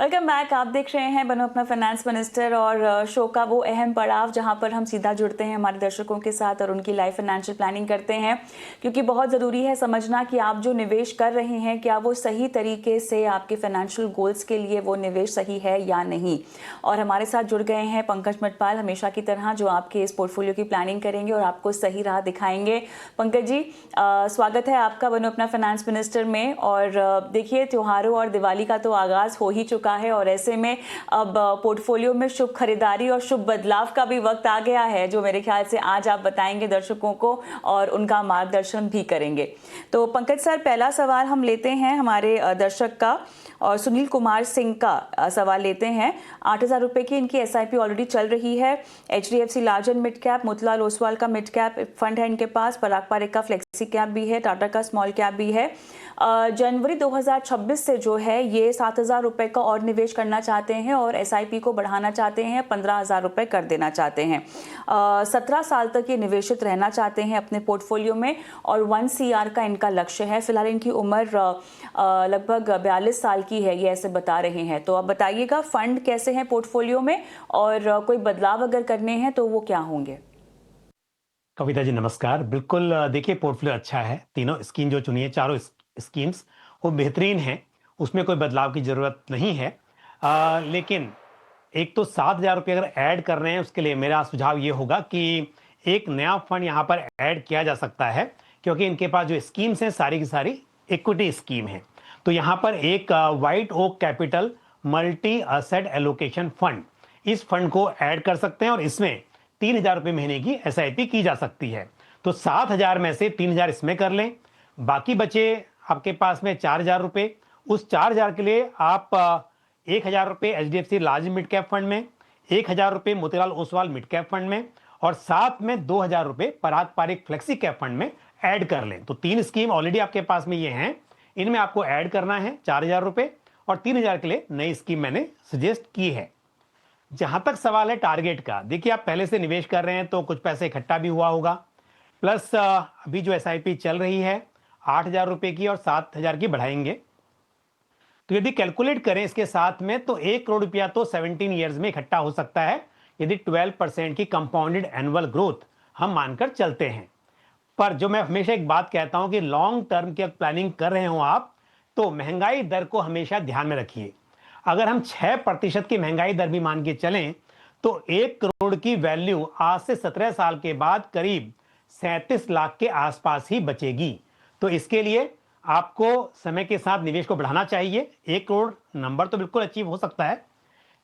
Welcome back. आप देख रहे हैं बनो अपना फाइनेंस मिनिस्टर और शो का वो अहम पड़ाव जहां पर हम सीधा जुड़ते हैं हमारे दर्शकों के साथ और उनकी लाइफ फाइनेंशियल प्लानिंग करते हैं, क्योंकि बहुत ज़रूरी है समझना कि आप जो निवेश कर रहे हैं क्या वो सही तरीके से आपके फाइनेंशियल गोल्स के लिए वो निवेश सही है या नहीं। और हमारे साथ जुड़ गए हैं पंकज मटपाल हमेशा की तरह, जो आपके इस पोर्टफोलियो की प्लानिंग करेंगे और आपको सही राह दिखाएंगे। पंकज जी, स्वागत है आपका बनो अपना फाइनेंस मिनिस्टर में। और देखिए, त्योहारों और दिवाली का तो आगाज़ हो ही चुका है और ऐसे में अब पोर्टफोलियो में शुभ खरीदारी और शुभ बदलाव का भी वक्त आ गया है, जो मेरे ख्याल से आज आप बताएंगे दर्शकों को और उनका मार्गदर्शन भी करेंगे। तो पंकज सर, पहला सवाल हम लेते हैं हमारे दर्शक का और सुनील कुमार सिंह का सवाल लेते हैं। 8,000 रुपये की इनकी SIP ऑलरेडी चल रही है। HDFC large and mid cap, Motilal Oswal का मिड कैप फंड है इनके पास, पराग पारेख का फ्लेक्सी कैप भी है, टाटा का स्मॉल कैप भी है। जनवरी 2026 से जो है ये 7,000 रुपये का और निवेश करना चाहते हैं और SIP को बढ़ाना चाहते हैं, 15,000 रुपये कर देना चाहते हैं। 17 साल तक ये निवेशित रहना चाहते हैं अपने पोर्टफोलियो में और 1 CR का इनका लक्ष्य है। फिलहाल इनकी उम्र लगभग 42 साल की है, ये ऐसे बता रहे हैं। तो अब बताइएगा फंड कैसे हैं पोर्टफोलियो में और कोई बदलाव अगर करने हैं तो वो क्या होंगे। कविता जी नमस्कार। बिल्कुल, देखिए पोर्टफोलियो अच्छा है। तीनों स्कीम जो चुनी है, चारों स्कीम्स वो बेहतरीन हैं, उसमें कोई बदलाव की जरूरत नहीं है। लेकिन एक तो 7,000 रुपये अगर ऐड कर रहे हैं, उसके लिए मेरा सुझाव ये होगा कि एक नया फंड यहाँ पर ऐड किया जा सकता है, क्योंकि इनके पास जो स्कीम्स हैं सारी की सारी इक्विटी स्कीम है। तो यहाँ पर एक white oak capital multi asset allocation fund, इस फंड को ऐड कर सकते हैं और इसमें 3,000 रुपये महीने की SIP की जा सकती है। तो 7,000 में से 3,000 इसमें कर लें, बाकी बचे आपके पास में 4,000 रुपये। उस 4,000 के लिए आप 1,000 रुपये HDFC large mid cap fund में, 1,000 रुपये Motilal Oswal mid cap fund में और साथ में 2,000 रुपये पराग पारेख फ्लेक्सी कैप फंड में ऐड कर लें। तो 3 स्कीम ऑलरेडी आपके पास में ये हैं, इनमें आपको ऐड करना है 4,000 रुपये और 3,000 के लिए नई स्कीम मैंने सजेस्ट की है। जहां तक सवाल है टारगेट का, देखिए आप पहले से निवेश कर रहे हैं तो कुछ पैसे इकट्ठा भी हुआ होगा, प्लस अभी जो SIP चल रही है 8,000 रुपये की और 7,000 की बढ़ाएंगे। तो यदि कैलकुलेट करें इसके साथ में तो 1 करोड़ रुपया तो 17 ईयर्स में इकट्ठा हो सकता है, यदि 12% की कंपाउंडेड एनुअल ग्रोथ हम मानकर चलते हैं। पर जो मैं हमेशा एक बात कहता हूं कि लॉन्ग टर्म की प्लानिंग कर रहे हो आप, तो महंगाई दर को हमेशा ध्यान में रखिए। अगर हम 6% की महंगाई दर भी मान के चलें तो 1 करोड़ की वैल्यू आज से 17 साल के बाद करीब 37 लाख के आसपास ही बचेगी। तो इसके लिए आपको समय के साथ निवेश को बढ़ाना चाहिए। 1 करोड़ नंबर तो बिल्कुल अचीव हो सकता है,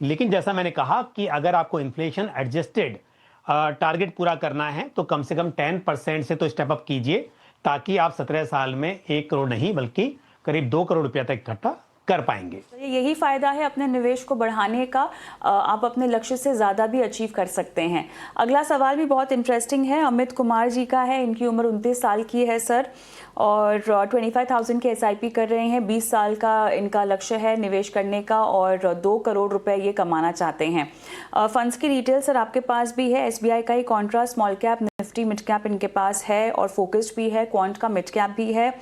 लेकिन जैसा मैंने कहा कि अगर आपको इन्फ्लेशन एडजस्टेड टारगेट पूरा करना है तो कम से कम 10% से तो स्टेप अप कीजिए, ताकि आप 17 साल में 1 करोड़ नहीं बल्कि करीब 2 करोड़ रुपया तक इकट्ठा कर पाएंगे। यही फायदा है अपने निवेश को बढ़ाने का, आप अपने लक्ष्य से ज़्यादा भी अचीव कर सकते हैं। अगला सवाल भी बहुत इंटरेस्टिंग है, अमित कुमार जी का है। इनकी उम्र 29 साल की है सर और 25,000 की SIP कर रहे हैं। 20 साल का इनका लक्ष्य है निवेश करने का और 2 करोड़ रुपए ये कमाना चाहते हैं। फंड्स की डिटेल सर आपके पास भी है। SBI का ही contra small cap, Nifty mid cap इनके पास है और फोकस्ड भी है, क्वांट का मिड कैप भी है,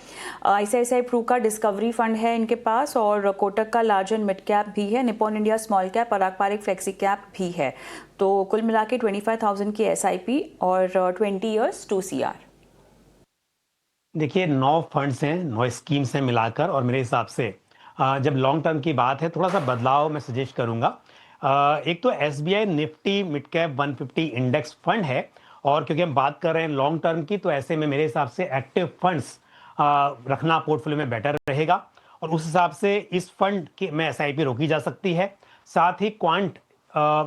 ICICI प्रू का डिस्कवरी फंड है इनके पास और कोटक का लार्ज एंड मिड कैप भी है, निपॉन इंडिया स्मॉल कैप, पराग पारेख फ्लेक्सी कैप भी है। तो कुल मिला के 25,000 की SIP और 20 ईयर्स 2 CR। देखिए 9 फंड्स हैं, 9 स्कीम्स हैं मिलाकर, और मेरे हिसाब से जब लॉन्ग टर्म की बात है थोड़ा सा बदलाव मैं सजेस्ट करूंगा। एक तो SBI Nifty mid cap 150 index fund है, और क्योंकि हम बात कर रहे हैं लॉन्ग टर्म की, तो ऐसे में मेरे हिसाब से एक्टिव फंड्स रखना पोर्टफोलियो में बेटर रहेगा और उस हिसाब से इस फंड की में SIP रोकी जा सकती है। साथ ही क्वांट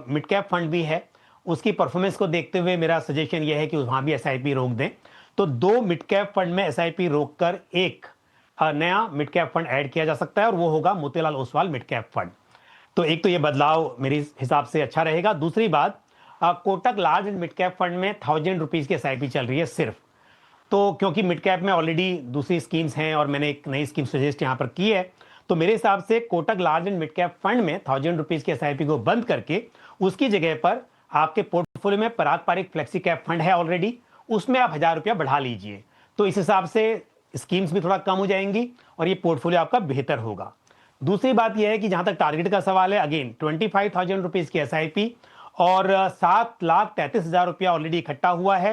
मिड कैप फंड भी है, उसकी परफॉर्मेंस को देखते हुए मेरा सजेशन यह है कि वहाँ भी SIP रोक दें। तो 2 मिड कैप फंड में SIP रोककर एक नया मिड कैप फंड ऐड किया जा सकता है और वो होगा Motilal Oswal mid cap fund. तो एक तो ये बदलाव मेरे हिसाब से अच्छा रहेगा। दूसरी बात, Kotak large and mid cap fund में 1,000 रुपीज की SIP चल रही है सिर्फ। तो क्योंकि मिड कैप में ऑलरेडी दूसरी स्कीम्स हैं और मैंने एक नई स्कीम सजेस्ट यहाँ पर की है, तो मेरे हिसाब से Kotak large and mid cap fund में 1,000 रुपीज की SIP को बंद करके उसकी जगह पर आपके पोर्टफोलियो में पराग पारेख फ्लेक्सी कैप फंड है ऑलरेडी, उसमें आप 1,000 रुपया बढ़ा लीजिए। तो इस हिसाब से स्कीम्स भी थोड़ा कम हो जाएंगी और ये पोर्टफोलियो आपका बेहतर होगा। दूसरी बात यह है कि जहां तक टारगेट का सवाल है, अगेन 25,000 रुपीज की एसआईपी और 7,33,000 रुपया ऑलरेडी इकट्ठा हुआ है।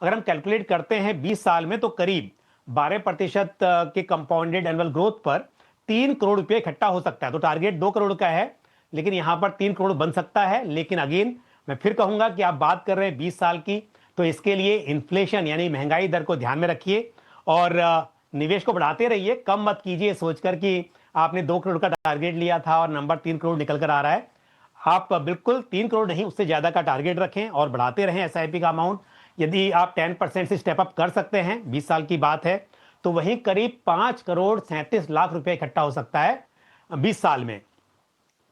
अगर हम कैलकुलेट करते हैं 20 साल में तो करीब 12% के कंपाउंडेड एनुअल ग्रोथ पर 3 करोड़ रुपये इकट्ठा हो सकता है। तो टारगेट 2 करोड़ का है, लेकिन यहां पर 3 करोड़ बन सकता है। लेकिन अगेन मैं फिर कहूंगा कि आप बात कर रहे हैं 20 साल की, तो इसके लिए इन्फ्लेशन यानी महंगाई दर को ध्यान में रखिए और निवेश को बढ़ाते रहिए। कम मत कीजिए सोचकर कि आपने 2 करोड़ का टारगेट लिया था और नंबर 3 करोड़ निकल कर आ रहा है। आप बिल्कुल 3 करोड़ नहीं, उससे ज्यादा का टारगेट रखें और बढ़ाते रहें एसआईपी का अमाउंट। यदि आप 10% से स्टेप अप कर सकते हैं, 20 साल की बात है, तो वहीं करीब 5 करोड़ 37 लाख रुपए इकट्ठा हो सकता है 20 साल में।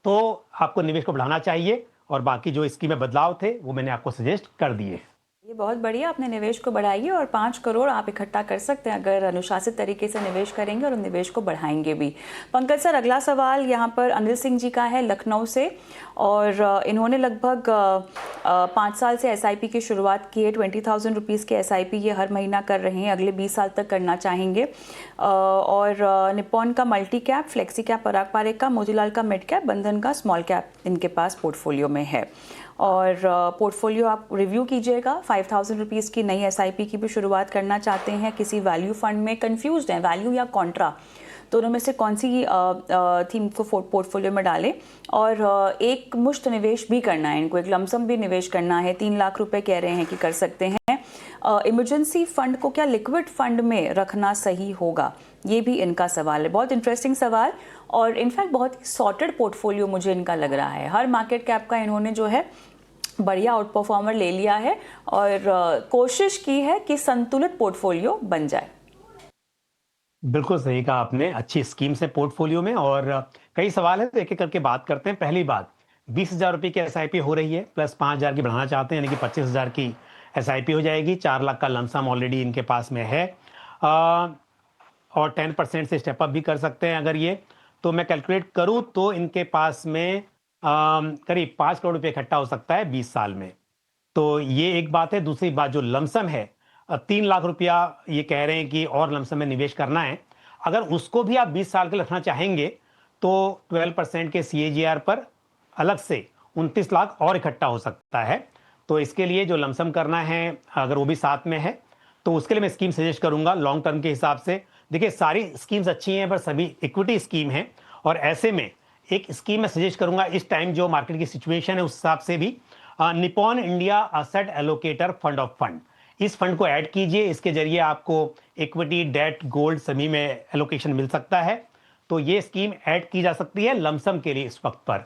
तो आपको निवेश को बढ़ाना चाहिए और बाकी जो स्कीम में बदलाव थे वो मैंने आपको सजेस्ट कर दिए। ये बहुत बढ़िया, अपने निवेश को बढ़ाइए और 5 करोड़ आप इकट्ठा कर सकते हैं अगर अनुशासित तरीके से निवेश करेंगे और निवेश को बढ़ाएंगे भी। पंकज सर, अगला सवाल यहाँ पर अनिल सिंह जी का है लखनऊ से, और इन्होंने लगभग 5 साल से एसआईपी की शुरुआत की है। 20,000 रुपीज़ की एसआईपी ये हर महीना कर रहे हैं, अगले 20 साल तक करना चाहेंगे। और निप्पॉन का मल्टी कैप, फ्लेक्सी कैप पराग पारेख का, मोतीलाल का मिड कैप, बंधन का स्मॉल कैप इनके पास पोर्टफोलियो में है। और पोर्टफोलियो आप रिव्यू कीजिएगा। 5,000 रुपीज़ की नई एसआईपी की भी शुरुआत करना चाहते हैं, किसी वैल्यू फंड में कंफ्यूज्ड हैं, वैल्यू या कॉन्ट्रा दोनों में से कौन सी थीम को पोर्टफोलियो में डालें। और एक मुश्त निवेश भी करना है इनको, एक लमसम भी निवेश करना है, 3 लाख रुपए कह रहे हैं कि कर सकते हैं। इमरजेंसी फंड को क्या लिक्विड फंड में रखना सही होगा, ये भी इनका सवाल है। बहुत इंटरेस्टिंग सवाल और इनफैक्ट बहुत ही सॉर्टेड पोर्टफोलियो मुझे इनका लग रहा है। हर मार्केट कैप का इन्होंने जो है बढ़िया आउट परफॉर्मर ले लिया है और कोशिश की है कि संतुलित पोर्टफोलियो बन जाए। बिल्कुल सही कहा आपने, अच्छी स्कीम्स है पोर्टफोलियो में और कई सवाल है तो एक एक करके बात करते हैं। पहली बात, 20,000 रुपये की एसआईपी हो रही है, प्लस 5,000 की बढ़ाना चाहते हैं, यानी कि 25,000 की एसआईपी हो जाएगी। 4 लाख का लमसम ऑलरेडी इनके पास में है और 10% से स्टेप अप भी कर सकते हैं। अगर ये तो मैं कैलकुलेट करूं तो इनके पास में करीब 5 करोड़ रुपये इकट्ठा हो सकता है 20 साल में। तो ये एक बात है। दूसरी बात, जो लमसम है 3 लाख रुपया ये कह रहे हैं कि और लमसम में निवेश करना है, अगर उसको भी आप 20 साल के रखना चाहेंगे तो 12% के CAGR पर अलग से 29 लाख और इकट्ठा हो सकता है। तो इसके लिए जो लमसम करना है, अगर वो भी साथ में है, तो उसके लिए मैं स्कीम सजेस्ट करूंगा लॉन्ग टर्म के हिसाब से। देखिए, सारी स्कीम्स अच्छी हैं पर सभी इक्विटी स्कीम है, और ऐसे में एक स्कीम मैं सजेस्ट करूंगा इस टाइम जो मार्केट की सिचुएशन है उस हिसाब से भी, Nippon India asset allocator fund of fund, इस फंड को ऐड कीजिए। इसके जरिए आपको इक्विटी, डेट, गोल्ड सभी में एलोकेशन मिल सकता है। तो ये स्कीम ऐड की जा सकती है लमसम के लिए इस वक्त पर।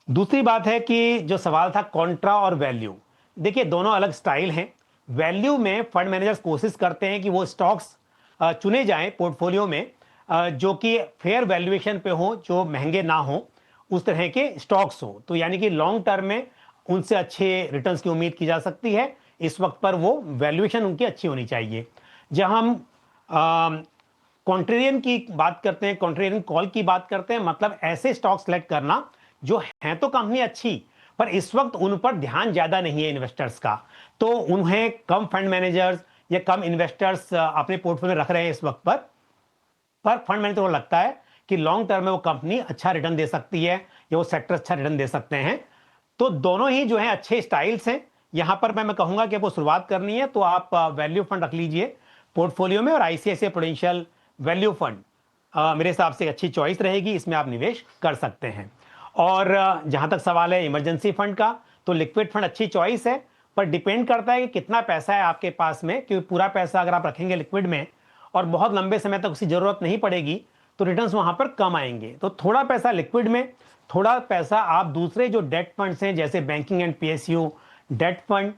दूसरी बात है कि जो सवाल था कॉन्ट्रा और वैल्यू, देखिए दोनों अलग स्टाइल हैं। वैल्यू में फंड मैनेजर्स कोशिश करते हैं कि वो स्टॉक्स चुने जाएं पोर्टफोलियो में जो कि फेयर वैल्यूएशन पे हो, जो महंगे ना हो, उस तरह के स्टॉक्स हो। तो यानी कि लॉन्ग टर्म में उनसे अच्छे रिटर्न्स की उम्मीद की जा सकती है। इस वक्त पर वो वैल्यूएशन उनकी अच्छी होनी चाहिए। जब हम कॉन्ट्रेरियन की बात करते हैं, कॉन्ट्रेरियन कॉल की बात करते हैं, मतलब ऐसे स्टॉक सेलेक्ट करना जो हैं तो कंपनी अच्छी पर इस वक्त उन पर ध्यान ज्यादा नहीं है इन्वेस्टर्स का, तो उन्हें कम फंड मैनेजर्स या कम इन्वेस्टर्स अपने पोर्टफोलियो में रख रहे हैं इस वक्त पर फंड मैनेजर को लगता है कि लॉन्ग टर्म में वो कंपनी अच्छा रिटर्न दे सकती है या वो सेक्टर अच्छा रिटर्न दे सकते हैं। तो दोनों ही जो है अच्छे स्टाइल्स हैं। यहां पर मैं कहूंगा कि आपको शुरुआत करनी है तो आप वैल्यू फंड रख लीजिए पोर्टफोलियो में, और ICICI प्रूडेंशियल वैल्यू फंड मेरे हिसाब से अच्छी चॉइस रहेगी, इसमें आप निवेश कर सकते हैं। और जहां तक सवाल है इमरजेंसी फंड का, तो लिक्विड फंड अच्छी चॉइस है, पर डिपेंड करता है कि कितना पैसा है आपके पास में, क्योंकि पूरा पैसा अगर आप रखेंगे लिक्विड में और बहुत लंबे समय तक उसकी जरूरत नहीं पड़ेगी तो रिटर्न्स वहां पर कम आएंगे। तो थोड़ा पैसा लिक्विड में, थोड़ा पैसा आप दूसरे जो डेट फंड्स हैं जैसे banking and PSU debt fund,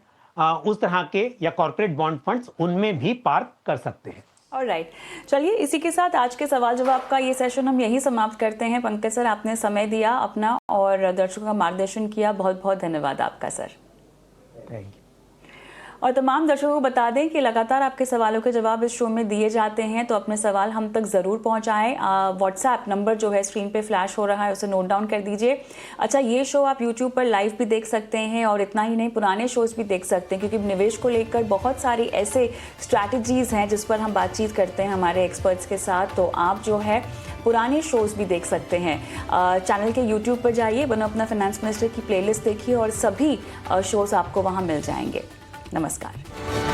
उस तरह के या कॉर्पोरेट बॉन्ड फंड्स, उनमें भी पार्क कर सकते हैं। ऑलराइट, चलिए इसी के साथ आज के सवाल जवाब का ये सेशन हम यही समाप्त करते हैं। पंकज सर, आपने समय दिया अपना और दर्शकों का मार्गदर्शन किया, बहुत बहुत धन्यवाद आपका सर। Thank you. और तमाम दर्शकों को बता दें कि लगातार आपके सवालों के जवाब इस शो में दिए जाते हैं, तो अपने सवाल हम तक ज़रूर पहुंचाएं। व्हाट्सएप नंबर जो है स्क्रीन पे फ्लैश हो रहा है, उसे नोट डाउन कर दीजिए। अच्छा, ये शो आप यूट्यूब पर लाइव भी देख सकते हैं और इतना ही नहीं, पुराने शोज़ भी देख सकते हैं, क्योंकि निवेश को लेकर बहुत सारी ऐसे स्ट्रैटेजीज़ हैं जिस पर हम बातचीत करते हैं हमारे एक्सपर्ट्स के साथ। तो आप जो है पुराने शोज़ भी देख सकते हैं। चैनल के यूट्यूब पर जाइए, बनो अपना फाइनेंस मिनिस्टर की प्लेलिस्ट देखिए और सभी शोज़ आपको वहाँ मिल जाएंगे। नमस्कार।